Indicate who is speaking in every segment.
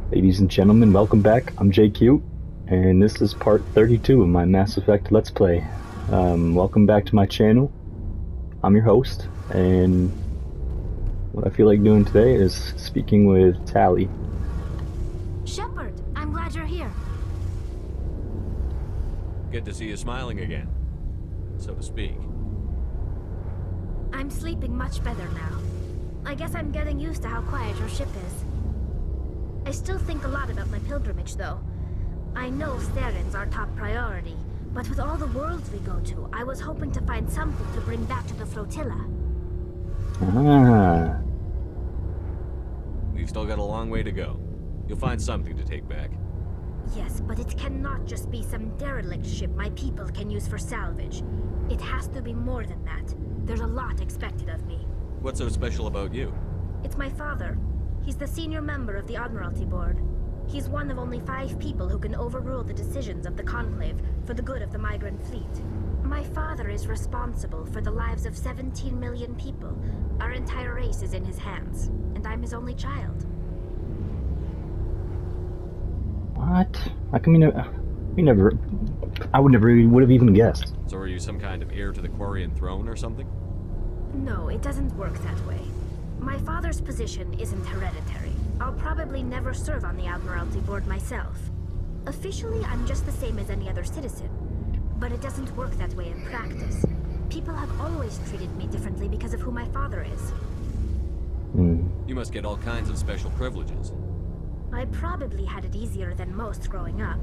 Speaker 1: Ladies and gentlemen, welcome back. I'm JQ, and this is part 32 of my Mass Effect Let's Play. Welcome back to my channel. I'm your host, and what I feel like doing today is speaking with Tally.
Speaker 2: Shepard, I'm glad you're here.
Speaker 3: Good to see you smiling again, so to speak.
Speaker 2: I'm sleeping much better now. I guess I'm getting used to how quiet your ship is. I still think a lot about my pilgrimage, though. I know Saren's our top priority, but with all the worlds we go to, I was hoping to find something to bring back to the flotilla.
Speaker 1: Ah.
Speaker 3: We've still got a long way to go. You'll find something to take back.
Speaker 2: Yes, but it cannot just be some derelict ship my people can use for salvage. It has to be more than that. There's a lot expected of me.
Speaker 3: What's so special about you?
Speaker 2: It's my father. He's the senior member of the Admiralty Board. He's one of only 5 people who can overrule the decisions of the Conclave for the good of the migrant fleet. My father is responsible for the lives of 17 million people. Our entire race is in his hands, and I'm his only child.
Speaker 1: What? How come I would never would have even guessed.
Speaker 3: So are you some kind of heir to the Quarian throne or something?
Speaker 2: No, it doesn't work that way. My father's position isn't hereditary. I'll probably never serve on the Admiralty Board myself. Officially, I'm just the same as any other citizen. But it doesn't work that way in practice. People have always treated me differently because of who my father is.
Speaker 3: You must get all kinds of special privileges.
Speaker 2: I probably had it easier than most growing up,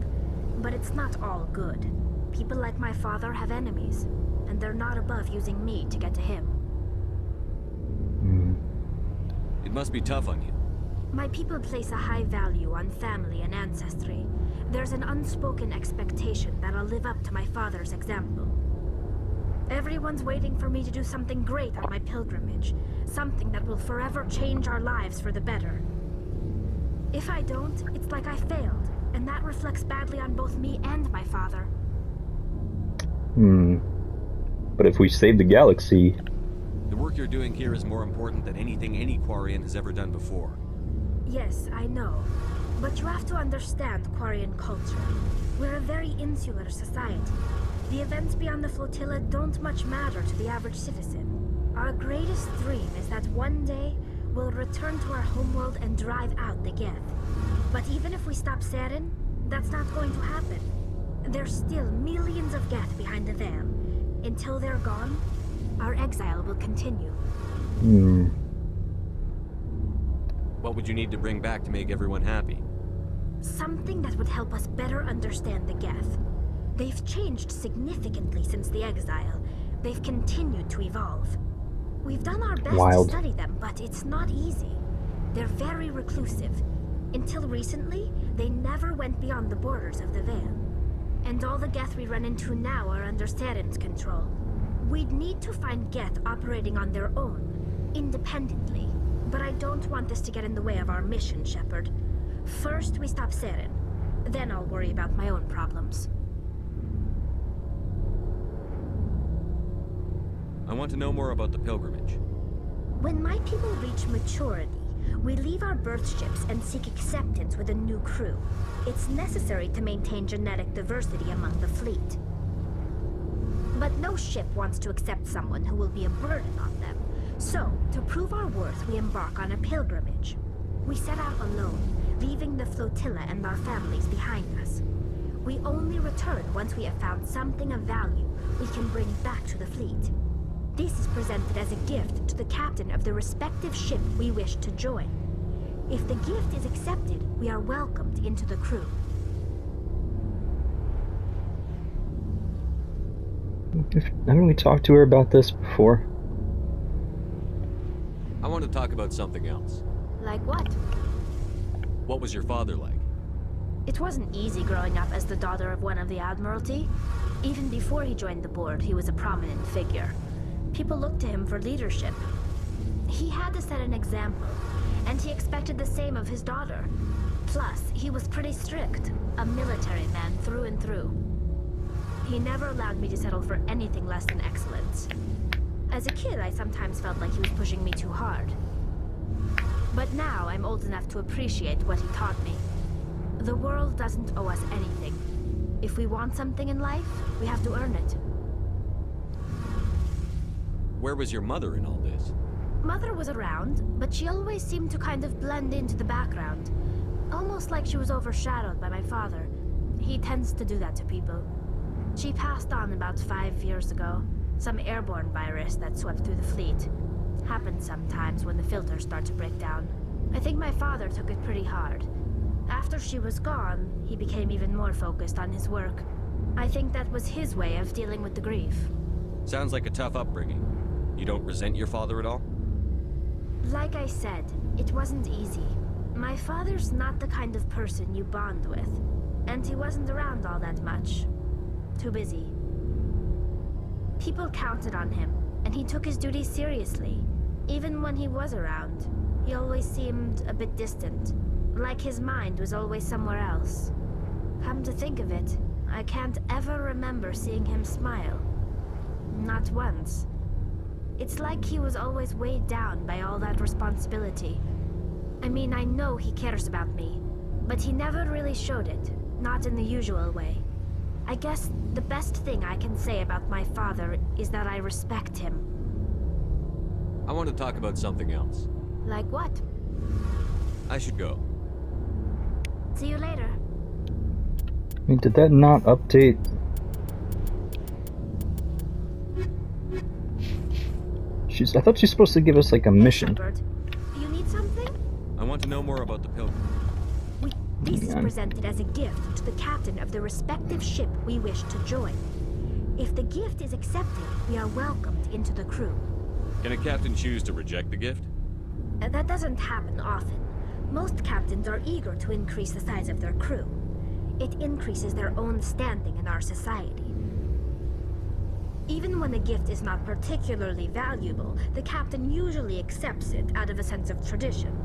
Speaker 2: but it's not all good. People like my father have enemies, and they're not above using me to get to him.
Speaker 3: It must be tough on you.
Speaker 2: My people place a high value on family and ancestry. There's an unspoken expectation that I'll live up to my father's example. Everyone's waiting for me to do something great on my pilgrimage, something that will forever change our lives for the better. If I don't, it's like I failed, and that reflects badly on both me and my father.
Speaker 1: But if we save the galaxy...
Speaker 3: The work you're doing here is more important than anything any Quarian has ever done before.
Speaker 2: Yes, I know. But you have to understand Quarian culture. We're a very insular society. The events beyond the flotilla don't much matter to the average citizen. Our greatest dream is that one day, we'll return to our homeworld and drive out the Geth. But even if we stop Saren, that's not going to happen. There's still millions of Geth behind the veil. Until they're gone, our exile will continue.
Speaker 3: What would you need to bring back to make everyone happy?
Speaker 2: Something that would help us better understand the Geth. They've changed significantly since the exile. They've continued to evolve. We've done our best to study them, but it's not easy. They're very reclusive. Until recently, they never went beyond the borders of the Veil. And all the Geth we run into now are under Saren's control. We'd need to find Geth operating on their own, independently. But I don't want this to get in the way of our mission, Shepard. First, we stop Saren. Then I'll worry about my own problems.
Speaker 3: I want to know more about the pilgrimage.
Speaker 2: When my people reach maturity, we leave our birth ships and seek acceptance with a new crew. It's necessary to maintain genetic diversity among the fleet. But no ship wants to accept someone who will be a burden on them. So, to prove our worth, we embark on a pilgrimage. We set out alone, leaving the flotilla and our families behind us. We only return once we have found something of value we can bring back to the fleet. This is presented as a gift to the captain of the respective ship we wish to join. If the gift is accepted, we are welcomed into the crew.
Speaker 1: Haven't we talked to her about this before?
Speaker 3: I want to talk about something else.
Speaker 2: Like what?
Speaker 3: What was your father like?
Speaker 2: It wasn't easy growing up as the daughter of one of the Admiralty. Even before he joined the board, he was a prominent figure. People looked to him for leadership. He had to set an example, and he expected the same of his daughter. Plus, he was pretty strict, a military man through and through. He never allowed me to settle for anything less than excellence. As a kid, I sometimes felt like he was pushing me too hard. But now I'm old enough to appreciate what he taught me. The world doesn't owe us anything. If we want something in life, we have to earn it.
Speaker 3: Where was your mother in all this?
Speaker 2: Mother was around, but she always seemed to kind of blend into the background. Almost like she was overshadowed by my father. He tends to do that to people. She passed on about 5 years ago. Some airborne virus that swept through the fleet. Happens sometimes when the filters start to break down. I think my father took it pretty hard. After she was gone, he became even more focused on his work. I think that was his way of dealing with the grief.
Speaker 3: Sounds like a tough upbringing. You don't resent your father at all?
Speaker 2: Like I said, it wasn't easy. My father's not the kind of person you bond with. And he wasn't around all that much. Too busy. People counted on him, and he took his duties seriously. Even when he was around, he always seemed a bit distant. Like his mind was always somewhere else. Come to think of it, I can't ever remember seeing him smile. Not once. It's like he was always weighed down by all that responsibility. I mean, I know he cares about me, but he never really showed it, not in the usual way. I guess the best thing I can say about my father is that I respect him.
Speaker 3: I want to talk about something else.
Speaker 2: Like what?
Speaker 3: I should go.
Speaker 2: See you later.
Speaker 1: I mean, did that not update? I thought she's supposed to give us like a mission.
Speaker 2: Shepard, you need something?
Speaker 3: I want to know more about the Pilgrim.
Speaker 2: This is presented as a gift to the captain of the respective ship we wish to join. If the gift is accepted, we are welcomed into the crew.
Speaker 3: Can a captain choose to reject the gift?
Speaker 2: That doesn't happen often. Most captains are eager to increase the size of their crew. It increases their own standing in our society. Even when the gift is not particularly valuable, the captain usually accepts it out of a sense of tradition.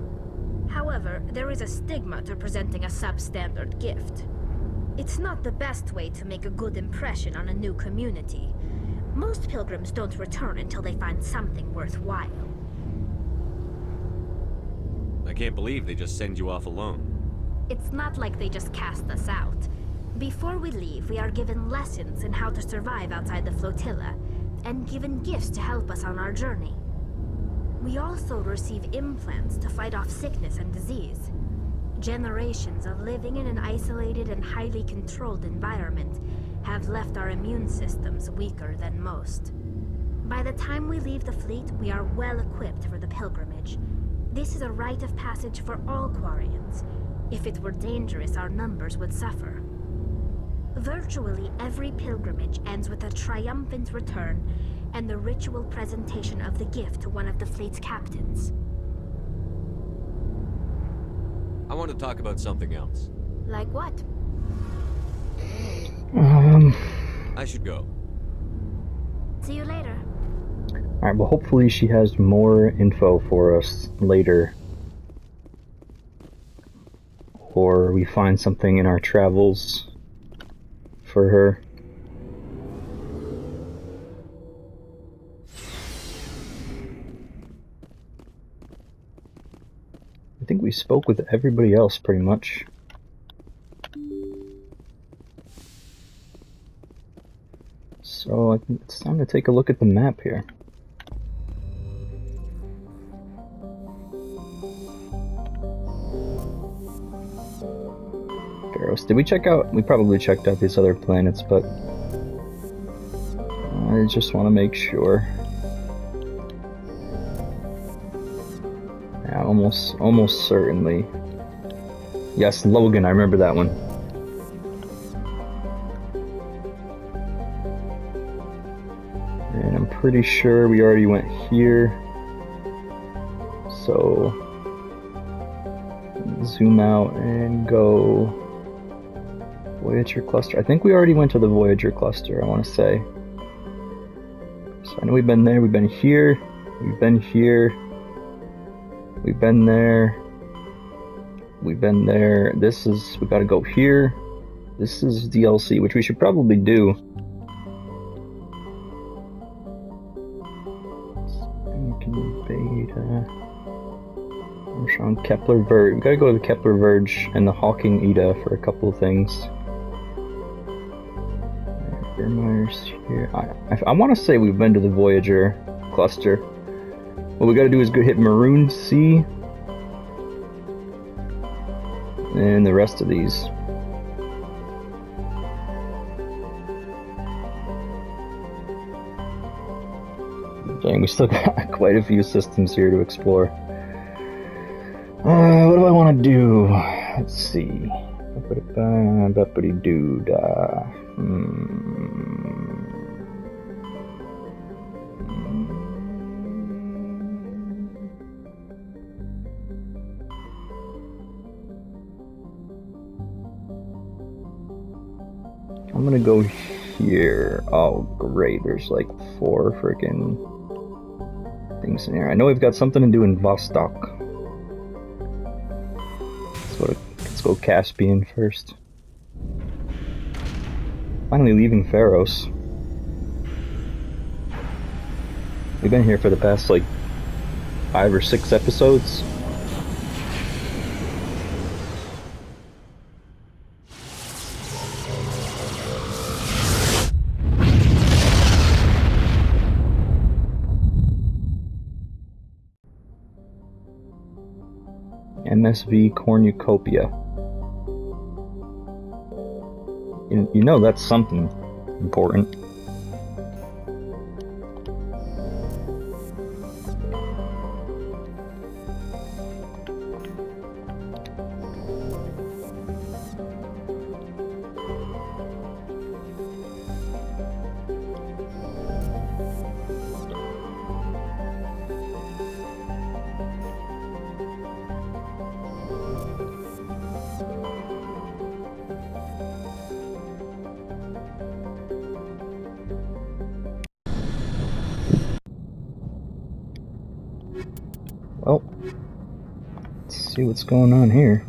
Speaker 2: However, there is a stigma to presenting a substandard gift. It's not the best way to make a good impression on a new community. Most pilgrims don't return until they find something worthwhile.
Speaker 3: I can't believe they just send you off alone.
Speaker 2: It's not like they just cast us out. Before we leave, we are given lessons in how to survive outside the flotilla, and given gifts to help us on our journey. We also receive implants to fight off sickness and disease. Generations of living in an isolated and highly controlled environment have left our immune systems weaker than most. By the time we leave the fleet, we are well equipped for the pilgrimage. This is a rite of passage for all Quarians. If it were dangerous, our numbers would suffer. Virtually every pilgrimage ends with a triumphant return and the ritual presentation of the gift to one of the fleet's captains.
Speaker 3: I want to talk about something else.
Speaker 2: Like what?
Speaker 3: I should go.
Speaker 2: See you later.
Speaker 1: Alright, well hopefully she has more info for us later. Or we find something in our travels for her. I think we spoke with everybody else pretty much. So I think it's time to take a look at the map here. Pharaohs. Did we check out? We probably checked out these other planets, but I just want to make sure. Yeah, almost certainly. Yes, Logan, I remember that one. And I'm pretty sure we already went here. So zoom out and go Voyager cluster. I think we already went to the Voyager cluster, I want to say. So I know we've been there, we've been here, we've been here, we've been there, we've been there. This is, we gotta go here. This is DLC, which we should probably do. Beta. Armstrong Kepler Verge. We gotta go to the Kepler Verge and the Hawking Ida for a couple of things. Vermeer's here. I want to say we've been to the Voyager cluster. What we gotta do is go hit Maroon Sea and the rest of these. Dang, we still got quite a few systems here to explore. What do I want to do? Let's see. I'm gonna go here. Oh, great. There's like 4 freaking things in here. I know we've got something to do in Vostok. Let's go Caspian first. Finally leaving Pharos. We've been here for the past like 5 or 6 episodes. MSV Cornucopia. You know that's something important. Well, let's see what's going on here.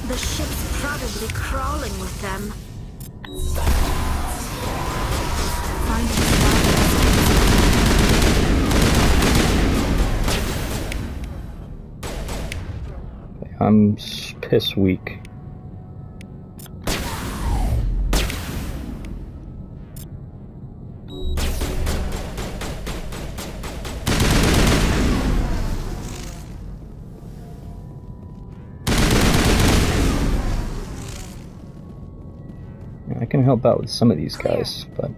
Speaker 2: The ship's probably crawling with them.
Speaker 1: I'm piss weak. I can help out with some of these guys, but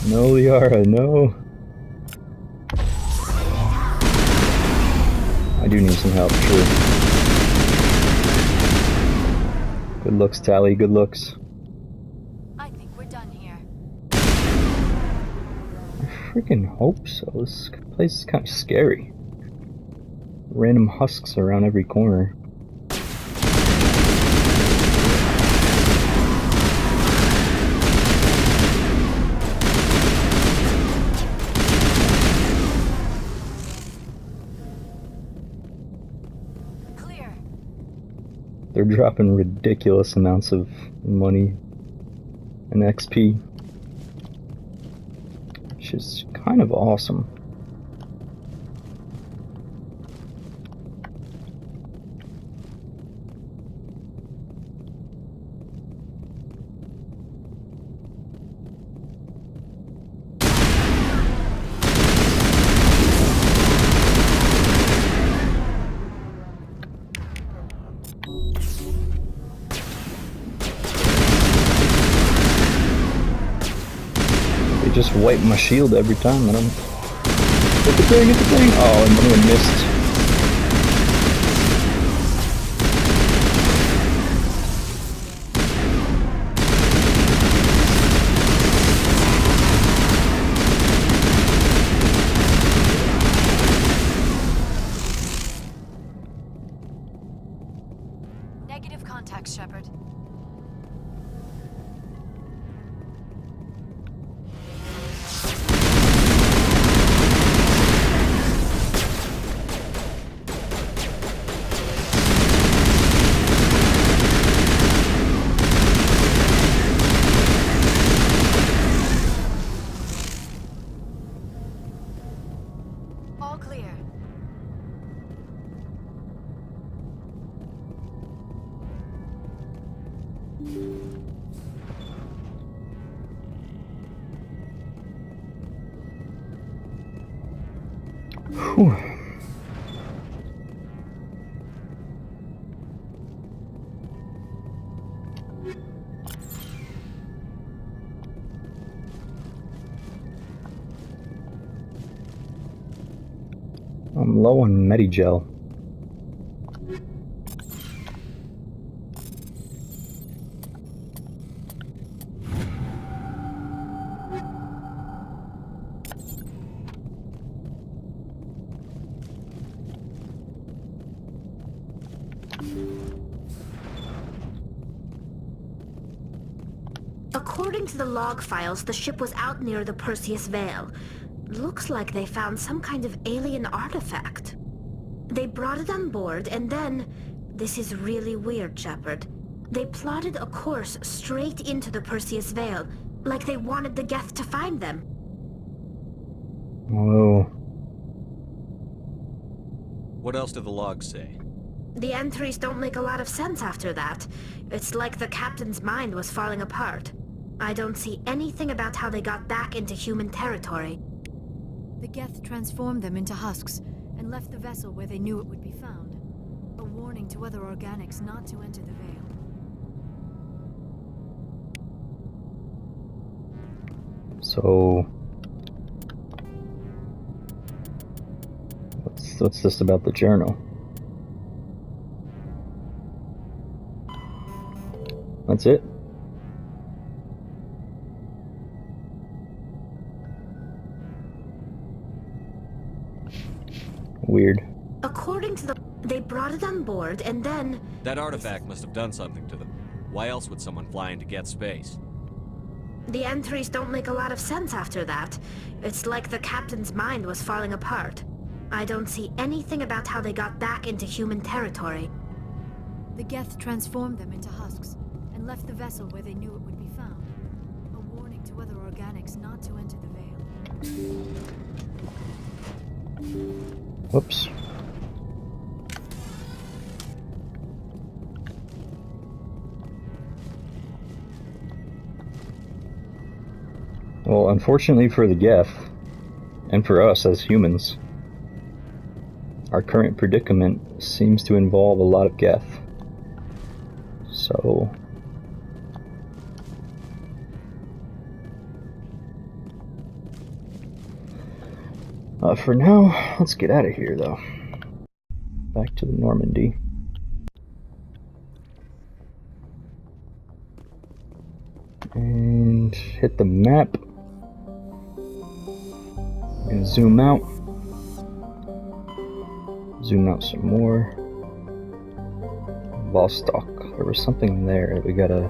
Speaker 1: no, Liara, no. I do need some help, true. Good looks, Tally, good looks.
Speaker 4: I think we're done here.
Speaker 1: I freaking hope so. This place is kind of scary. Random husks around every corner.
Speaker 4: Clear.
Speaker 1: They're dropping ridiculous amounts of money and XP. Which is kind of awesome. Just wipe my shield every time. I don't. Get the thing, get the thing! Oh, and then I missed.
Speaker 4: All clear.
Speaker 1: Whew. I'm low on Medigel.
Speaker 2: According to the log files, the ship was out near the Perseus Vale. Looks like they found some kind of alien artifact. They brought it on board, and then... This is really weird, Shepard. They plotted a course straight into the Perseus Vale, like they wanted the Geth to find them.
Speaker 1: Whoa.
Speaker 3: What else do the logs say?
Speaker 2: The entries don't make a lot of sense after that. It's like the captain's mind was falling apart. I don't see anything about how they got back into human territory.
Speaker 4: The Geth transformed them into husks and left the vessel where they knew it would be found. A warning to other organics not to enter the Vale.
Speaker 1: So... What's this about the journal? That's it? Weird.
Speaker 2: According to the... They brought it on board, and then...
Speaker 3: That artifact must have done something to them. Why else would someone fly into Geth space?
Speaker 2: The entries don't make a lot of sense after that. It's like the captain's mind was falling apart. I don't see anything about how they got back into human territory.
Speaker 4: The Geth transformed them into husks and left the vessel where they knew it would be found. A warning to other organics not to enter the Vale.
Speaker 1: Whoops. Well, unfortunately for the Geth, and for us as humans, our current predicament seems to involve a lot of Geth. So... for now, let's get out of here, though. Back to the Normandy. And hit the map. And zoom out. Zoom out some more. Vostok. There was something there that we gotta...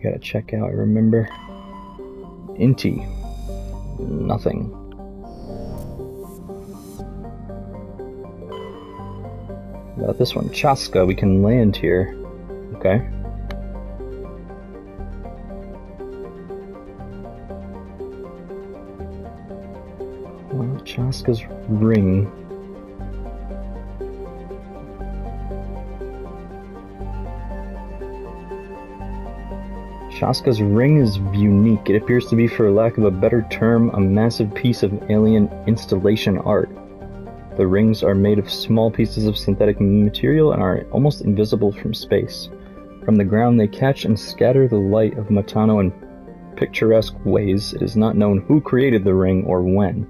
Speaker 1: Gotta check out, I remember. Inti. Nothing. About this one, Chaska, we can land here. Okay. Well, Chaska's ring. Chaska's ring is unique. It appears to be, for lack of a better term, a massive piece of alien installation art. The rings are made of small pieces of synthetic material and are almost invisible from space. From the ground they catch and scatter the light of Matano in picturesque ways. It is not known who created the ring or when.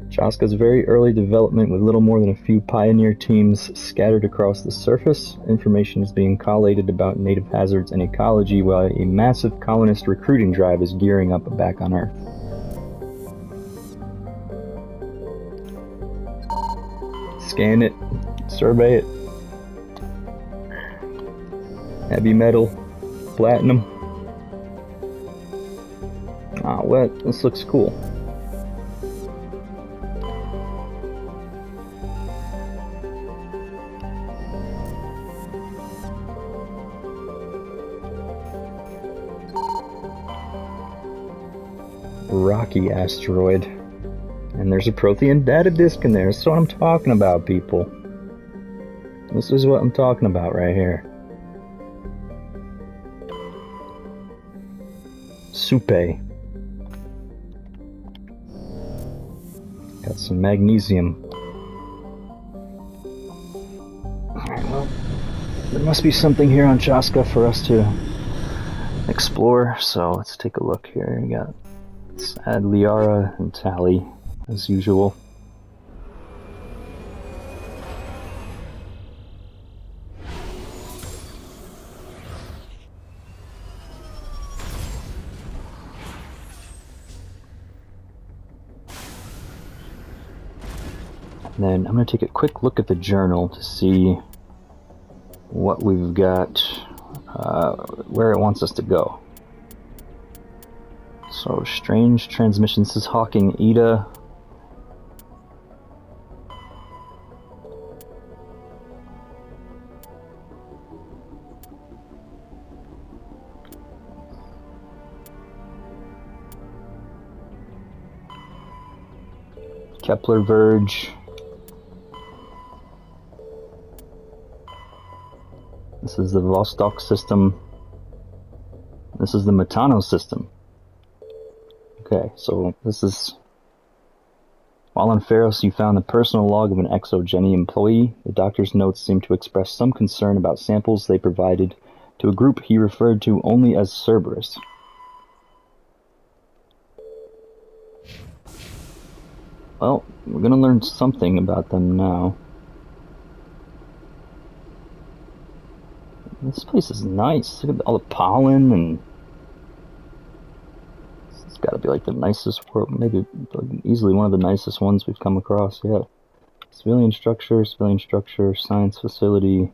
Speaker 1: Chaska's very early development, with little more than a few pioneer teams scattered across the surface. Information is being collated about native hazards and ecology, while a massive colonist recruiting drive is gearing up back on Earth. Scan it, survey it. Heavy metal, platinum. Ah, well, this looks cool. rocky asteroid. And there's a Prothean data disk in there. That's what I'm talking about, people. This is what I'm talking about right here. Soupe. Got some magnesium. Alright, well, there must be something here on Chaska for us to explore, so let's take a look here. Let's add Liara and Tally, as usual. And then I'm going to take a quick look at the journal to see what we've got, where it wants us to go. So, strange transmission. This is Hawking Ida. Kepler Verge. This is the Vostok system. This is the Metano system. Okay, so this is... While on Pharos, you found the personal log of an ExoGeni employee. The doctor's notes seem to express some concern about samples they provided to a group he referred to only as Cerberus. Well, we're gonna learn something about them now. This place is nice. Look at all the pollen, and it's gotta be like the nicest world, maybe easily one of the nicest ones we've come across yet. Civilian structure, science facility,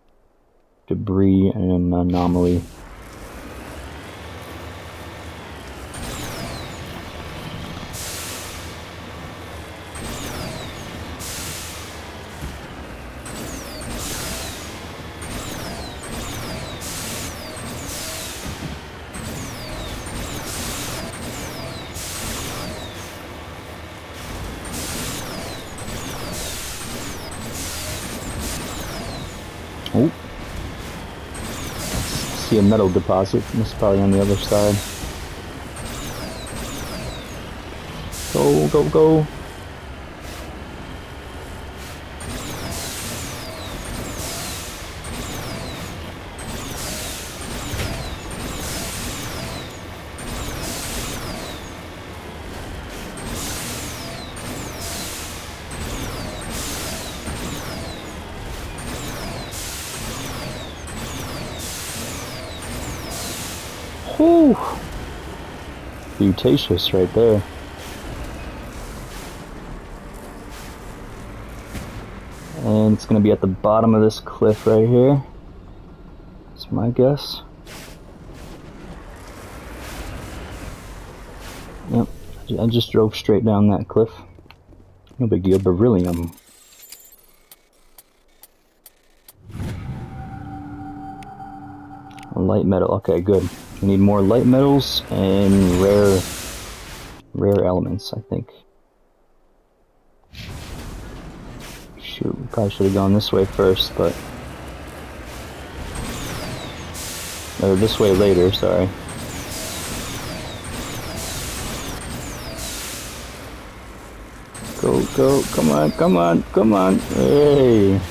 Speaker 1: debris, and an anomaly. Oh, see a metal deposit. This is probably on the other side. Go, go, go. Whew. Beautatious right there. And it's going to be at the bottom of this cliff right here. That's my guess. Yep, I just drove straight down that cliff. No big deal. Beryllium. Light metal. Okay, good. We need more light metals and rare elements, I think. Shoot, we probably should have gone this way first, but... Or this way later, sorry. Go, go, come on, come on, come on. Hey!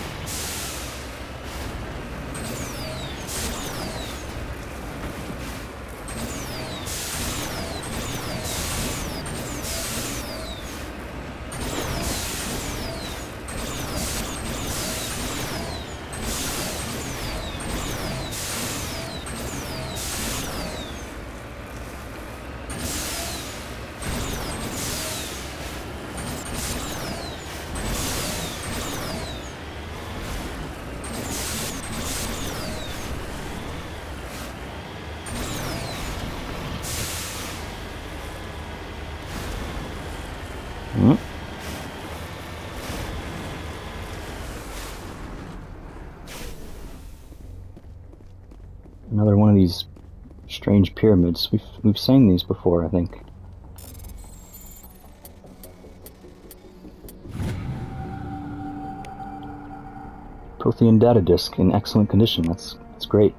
Speaker 1: Another one of these strange pyramids. We've seen these before, I think. Prothean data disk in excellent condition. That's great.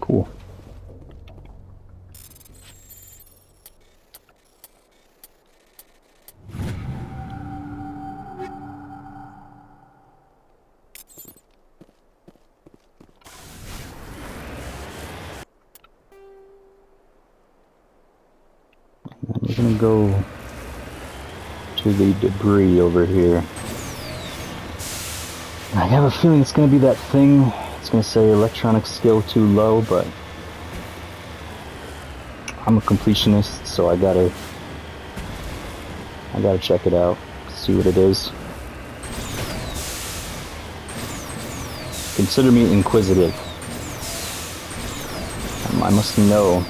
Speaker 1: Cool. And we're gonna go to the debris over here. I have a feeling it's gonna be that thing. It's gonna say electronic skill too low, but I'm a completionist, so I gotta check it out, see what it is. Consider me inquisitive. I must know.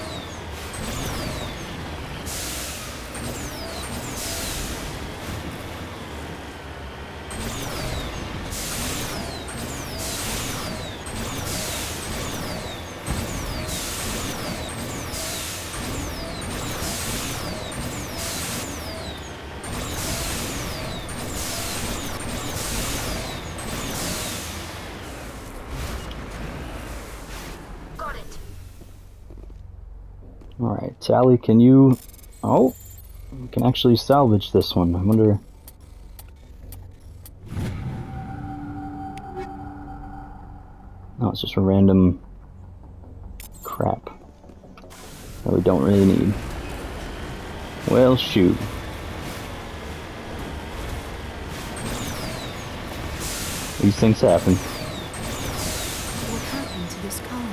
Speaker 1: Alright, Tally, can you... Oh! We can actually salvage this one. I wonder... Oh, it's just a random... crap that we don't really need. Well, shoot. These things happen.
Speaker 4: What happened to this colony?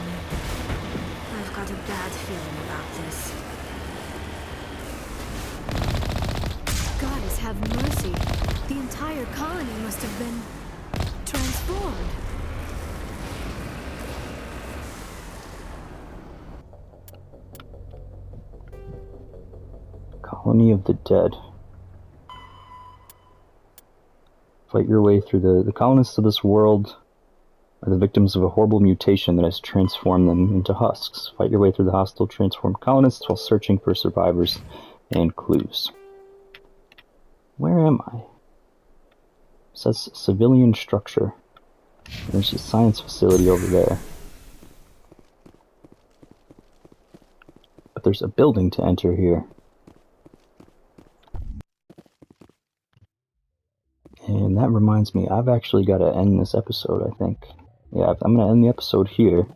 Speaker 2: I've got a bad feeling about this.
Speaker 4: Goddess have mercy. The entire colony must have been transformed.
Speaker 1: Colony of the Dead. Fight your way through the colonists of this world are the victims of a horrible mutation that has transformed them into husks. Fight your way through the hostile transformed colonists while searching for survivors and clues. Where am I? It says civilian structure. There's a science facility over there. But there's a building to enter here. And that reminds me, I've actually got to end this episode, I think. Yeah, I'm going to end the episode here.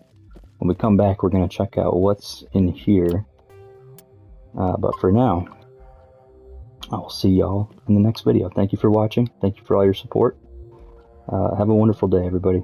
Speaker 1: When we come back, we're going to check out what's in here. But for now, I will see y'all in the next video. Thank you for watching. Thank you for all your support. Have a wonderful day, everybody.